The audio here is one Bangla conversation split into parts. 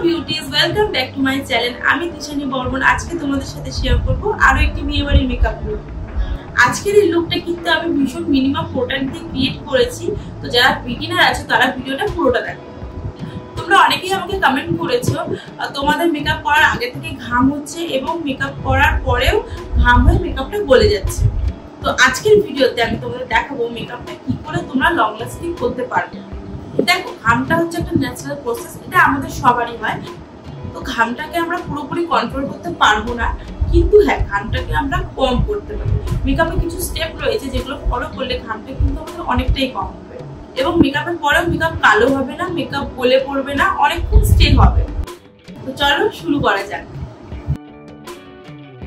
Beauties, welcome back to my channel. আমি তিশানি বর্মন। আজকে তোমাদের সাথে শেয়ার করব আরো একটি বিয়েবাড়ির মেকআপ লুক। আজকের এই লুকটা কিন্তু আমি ভীষণ মিনিমাম প্রোডাক্ট দিয়ে ক্রিয়েট করেছি। তো যারা বিগিনার আছে তারা ভিডিওটা পুরোটা দেখো। তোমরা অনেকেই আমাকে কমেন্ট করেছো তোমাদের মেকআপ করার আগে থেকে ঘাম হচ্ছে এবং মেকআপ করার পরেও ঘাম হয়ে মেকআপটা গলে যাচ্ছে। তো আজকের ভিডিওতে আমি তোমাদের দেখাবো মেকআপটা কি করে তোমরা লং লাস্টিং করতে পারবে। দেখো, ঘামটা হচ্ছে একটা ন্যাচারাল প্রসেস, এটা আমাদের সবারই হয়। তো ঘামটাকে আমরা পুরোপুরি কন্ট্রোল করতে পারবো না, কিন্তু হ্যাঁ, ঘামটাকে আমরা কম করতে পারি। মেকআপে কিছু স্টেপ রয়েছে যেগুলো ফলো করলে ঘামটা কিন্তু আমাদের অনেকটাই কম হবে এবং মেকআপের পরেও মেকআপ কালো হবে না, মেকআপ গলে পড়বে না, অনেকক্ষণ স্টে হবে। তো চলো শুরু করা যাক।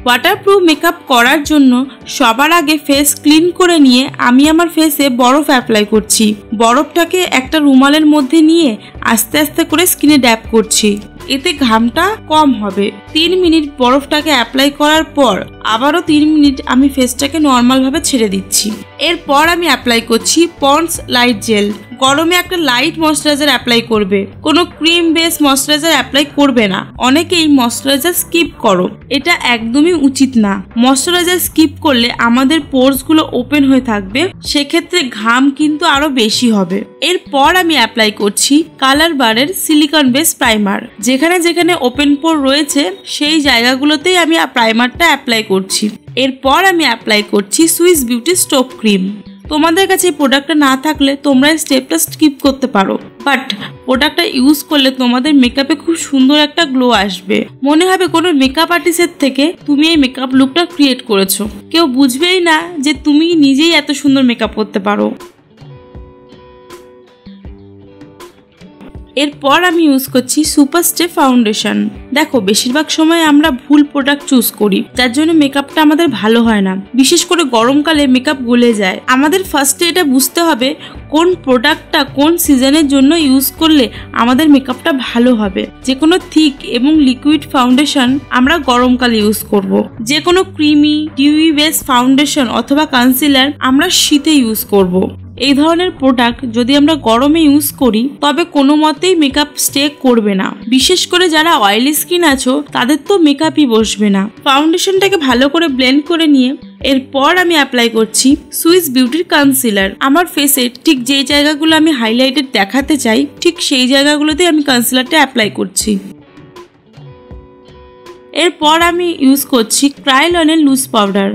ওয়াটারপ্রুফ মেকআপ করার জন্য সবার আগে ফেস ক্লিন করে নিয়ে আমি আমার ফেসে বরফ অ্যাপ্লাই করছি। বরফটাকে একটা রুমালের মধ্যে নিয়ে আস্তে আস্তে করে স্কিনে ড্যাব করছি, এতে ঘামটা কম হবে। 3 মিনিট বরফটাকে অ্যাপ্লাই করার পর আবারও 3 মিনিট আমি ফেসটাকে নর্মালভাবে ছেড়ে দিচ্ছি। এরপর আমি অ্যাপ্লাই করছি পন্ডস লাইট জেল। গরমে একটা লাইট ময়শ্চারাইজার অ্যাপ্লাই করবে, কোনো ক্রিম বেস ময়শ্চারাইজার অ্যাপ্লাই করবে না। অনেকেই ময়শ্চারাইজার স্কিপ করো, এটা একদমই উচিত না। ময়শ্চারাইজার স্কিপ করলে আমাদের পোরসগুলো ওপেন হয়ে থাকবে, সেক্ষেত্রে ঘাম কিন্তু আরো বেশি হবে। এরপর আমি অ্যাপ্লাই করছি কালার বারের সিলিকন বেস প্রাইমার। যেখানে যেখানে ওপেন পোর রয়েছে সেই জায়গাগুলোতেই আমি প্রাইমারটা অ্যাপ্লাই করছি। এরপর আমি অ্যাপ্লাই করছি সুইস বিউটি স্টোভ ক্রিম। তোমাদের কাছে এই প্রোডাক্টটা না থাকলে তোমরা এই স্টেপটা স্কিপ করতে পারো, বাট প্রোডাক্টটা ইউজ করলে তোমাদের মেকআপে খুব সুন্দর একটা গ্লো আসবে। মনে হবে কোনো মেকআপ আর্টিস্টের থেকে তুমি এই মেকআপ লুকটা ক্রিয়েট করেছো। কেউ বুঝবেই না যে তুমি নিজেই এত সুন্দর মেকআপ করতে পারো। এরপর আমি ইউজ করছি সুপার স্টে ফাউন্ডেশন। দেখো, বেশিরভাগ সময় আমরা ভুল প্রোডাক্ট চুজ করি, যার জন্য মেকআপটা আমাদের ভালো হয় না। বিশেষ করে গরমকালে মেকআপ গলে যায়। আমাদের ফার্স্টে এটা বুঝতে হবে কোন প্রোডাক্টটা কোন সিজনের জন্য ইউজ করলে আমাদের মেকআপটা ভালো হবে। যে কোনো থিক এবং লিকুইড ফাউন্ডেশন আমরা গরমকালে ইউজ করব। যে কোনো ক্রিমি ডিউই বেস ফাউন্ডেশন অথবা কনসিলার আমরা শীতে ইউজ করব। এই ধরনের প্রোডাক্ট যদি আমরা গরমে ইউজ করি তবে কোনো মতেই মেকআপ স্টে করবে না। বিশেষ করে যারা অয়েলি স্কিন আছো তাদের তো মেকআপই বসবে না। ফাউন্ডেশনটাকে ভালো করে ব্লেন্ড করে নিয়ে এরপর আমি অ্যাপ্লাই করছি সুইস বিউটির কনসিলার। আমার ফেসে ঠিক যে জায়গাগুলো আমি হাইলাইটেড দেখাতে চাই ঠিক সেই জায়গাগুলোতে আমি কনসিলারটা অ্যাপ্লাই করছি। এরপর আমি ইউজ করছি ক্রায়োলনের লুজ পাউডার।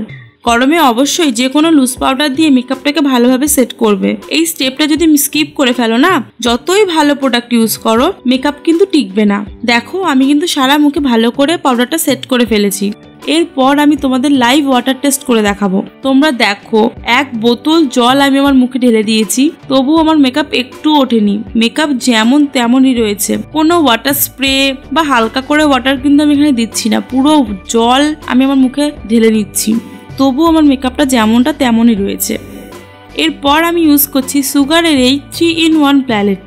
গরমে অবশ্যই যে কোনো লুজ পাউডার দিয়ে মেকআপটাকে ভালোভাবে সেট করবে। এই স্টেপটা যদি স্কিপ করে ফেলো না, যতই ভালো প্রোডাক্ট ইউজ করো মেকআপ কিন্তু টিকবে না। দেখো, আমি কিন্তু সারা মুখে ভালো করে পাউডারটা সেট করে ফেলেছি। এরপর আমি তোমাদের লাইভ ওয়াটার টেস্ট করে দেখাবো। তোমরা দেখো, 1 বোতল জল আমি আমার মুখে ঢেলে দিয়েছি, তবু আমার মেকআপ একটু ওঠেনি। মেকআপ যেমন তেমনই রয়েছে, কোনো ওয়াটার স্প্রে বা হালকা করে ওয়াটার কিন্তু আমি এখানে দিচ্ছি না। পুরো জল আমি আমার মুখে ঢেলে নিচ্ছি, তবু আমার মেকআপটা যেমনটা তেমনই রয়েছে। এরপর আমি ইউজ করছি সুগারের এই 3-in-1 প্যালেট।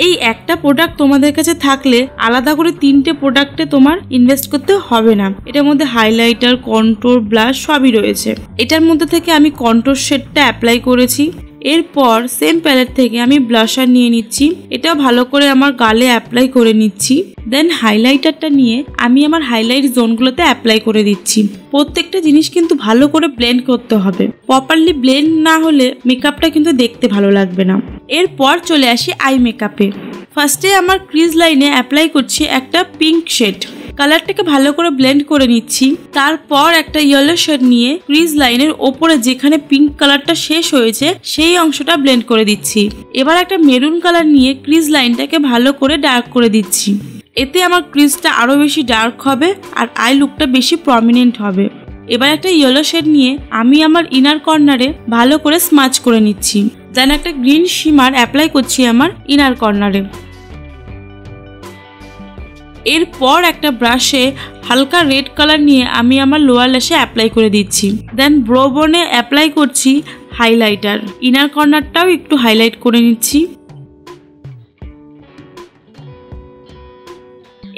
এই একটা প্রোডাক্ট তোমাদের কাছে থাকলে আলাদা করে 3টে প্রোডাক্টে তোমার ইনভেস্ট করতে হবে না। এটার মধ্যে হাইলাইটার, কন্ট্রোর, ব্লাশ সবই রয়েছে। এটার মধ্যে থেকে আমি কন্ট্রোর শেডটা অ্যাপ্লাই করেছি। এরপর সেম প্যালেট থেকে আমি ব্লাশার নিয়ে নিচ্ছি, এটাও ভালো করে আমার গালে অ্যাপ্লাই করে নিচ্ছি। দেন হাইলাইটারটা নিয়ে আমি আমার হাইলাইট জোনগুলোতে অ্যাপ্লাই করে দিচ্ছি। প্রত্যেকটা জিনিস কিন্তু ভালো করে ব্লেন্ড করতে হবে। প্রপারলি ব্লেন্ড না হলে মেকআপটা কিন্তু দেখতে ভালো লাগবে না। এরপর চলে আসি আই মেকআপে। ফার্স্টে আমার ক্রিজ লাইনে অ্যাপ্লাই করছি একটা পিঙ্ক শেড। কালারটাকে ভালো করে ব্লেন্ড করে নিচ্ছি। তারপর একটা ইয়েলো শেড নিয়ে ক্রিজ লাইনের ওপরে যেখানে পিঙ্ক কালারটা শেষ হয়েছে সেই অংশটা ব্লেন্ড করে দিচ্ছি। এবার একটা মেরুন কালার নিয়ে ক্রিজ লাইনটাকে ভালো করে ডার্ক করে দিচ্ছি। এতে আমার ক্রিজটা আরো বেশি ডার্ক হবে আর আই লুকটা বেশি প্রমিনেন্ট হবে। এবার একটা ইয়েলো শেড নিয়ে আমি আমার ইনার কর্নারে ভালো করে স্মাচ করে নিচ্ছি। দেন একটা গ্রিন শিমার অ্যাপ্লাই করছি আমার ইনার কর্নারে। এরপর একটা ব্রাশে হালকা রেড কালার নিয়ে আমি আমার লোয়ার ল্যাশে অ্যাপ্লাই করে দিচ্ছি। দেন ব্রো বোনে অ্যাপ্লাই করছি হাইলাইটার। ইনার কর্নারটাও একটু হাইলাইট করে নিচ্ছি।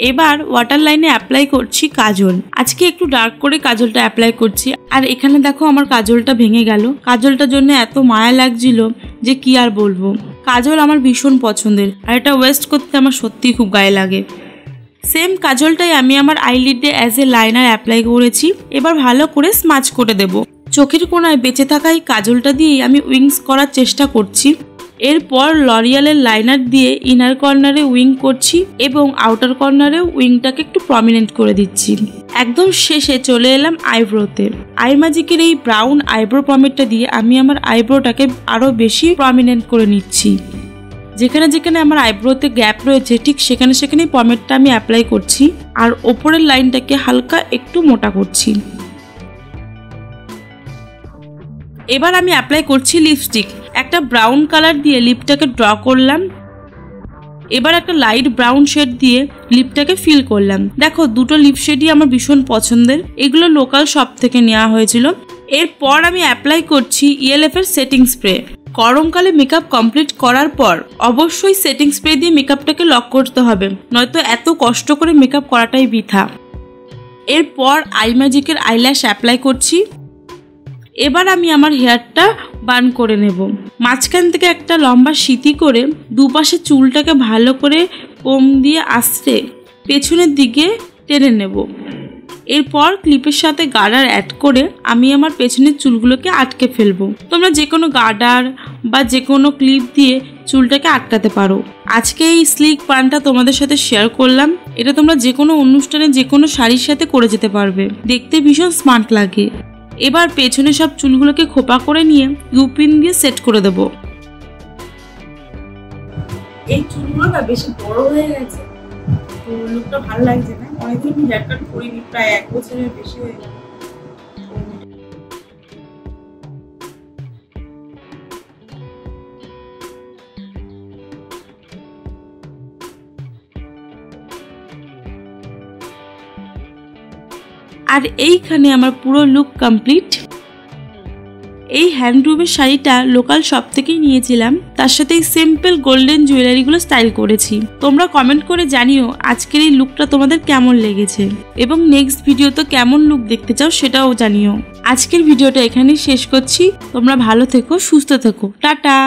এবার ওয়াটার লাইনে অ্যাপ্লাই করছি কাজল। আজকে একটু ডার্ক করে কাজলটা অ্যাপ্লাই করছি। আর এখানে দেখো আমার কাজলটা ভেঙে গেল। কাজলটার জন্য এত মায়া লাগছিল যে কি আর বলবো। কাজল আমার ভীষণ পছন্দের, আর এটা ওয়েস্ট করতে আমার সত্যিই খুব গায়ে লাগে। সেম কাজলটাই আমি আমার আইলিডে অ্যাজ এ লাইনার অ্যাপ্লাই করেছি। এবার ভালো করে স্মাচ করে দেব। চোখের কোণায় বেঁচে থাকা এই কাজলটা দিয়েই আমি উইংস করার চেষ্টা করছি। এরপর লরিয়ালের লাইনার দিয়ে ইনার কর্নারে উইং করছি এবং আউটার কর্নারেও উইংটাকে একটু প্রমিনেন্ট করে দিচ্ছি। একদম শেষে চলে এলাম আইব্রোতে। আই ম্যাজিকের এই ব্রাউন আইব্রো পমেটটা দিয়ে আমি আমার আইব্রোটাকে আরও বেশি প্রমিনেন্ট করে নিচ্ছি। যেখানে যেখানে আমার আইব্রোতে গ্যাপ রয়েছে ঠিক সেখানে সেখানেই পমেটটা আমি অ্যাপ্লাই করছি আর ওপরের লাইনটাকে হালকা একটু মোটা করছি। এবার আমি অ্যাপ্লাই করছি লিপস্টিক। একটা ব্রাউন কালার দিয়ে লিপটাকে ড্র করলাম। এবার একটা লাইট ব্রাউন শেড দিয়ে লিপটাকে ফিল করলাম। দেখো দুটো লিপ শেডই আমার ভীষণ পছন্দের, এগুলো লোকাল শপ থেকে নেওয়া হয়েছিল। এরপর আমি অ্যাপ্লাই করছি ELF এর সেটিং স্প্রে। গরমকালে মেকআপ কমপ্লিট করার পর অবশ্যই সেটিং স্প্রে দিয়ে মেকআপটাকে লক করতে হবে, নয়তো এত কষ্ট করে মেকআপ করাটাই বৃথা। এরপর আই ম্যাজিকের আইল্যাশ অ্যাপ্লাই করছি। এবার আমি আমার হেয়ারটা বান করে নেব। মাঝখান থেকে একটা লম্বা সিঁথি করে দুপাশে চুলটাকে ভালো করে কোম দিয়ে আস্তে পেছনের দিকে টেনে নেব। এরপর ক্লিপের সাথে গার্ডার অ্যাড করে আমি আমার পেছনের চুলগুলোকে আটকে ফেলবো। তোমরা যে কোনো গার্ডার বা যে কোনো ক্লিপ দিয়ে চুলটাকে আটকাতে পারো। আজকে এই স্লিক বানটা তোমাদের সাথে শেয়ার করলাম। এটা তোমরা যে কোনো অনুষ্ঠানে যে কোনো শাড়ির সাথে করে যেতে পারবে, দেখতে ভীষণ স্মার্ট লাগে। এবার পেছনে সব চুলগুলোকে খোপা করে নিয়ে ইউপিন দিয়ে সেট করে দেব। এই চুলগুলো না বেশি বড় হয়ে গেছে, তো লুকটা ভালো লাগছে না। অনেকদিন হেয়ার কাট করিনি, প্রায় 1 বছরের বেশি হয়ে গেল। আর এইখানে আমার পুরো লুক কমপ্লিট। এই হ্যান্ডলুমের শাড়িটা লোকাল শপ থেকেই নিয়েছিলাম, তার সাথে এই সিম্পল গোল্ডেন জুয়েলারিগুলো স্টাইল করেছি। তোমরা কমেন্ট করে জানিও আজকের এই লুকটা তোমাদের কেমন লেগেছে এবং নেক্সট ভিডিওতে কেমন লুক দেখতে চাও সেটাও জানিও। আজকের ভিডিওটা এখানেই শেষ করছি। তোমরা ভালো থেকো, সুস্থ থেকো, টাটা।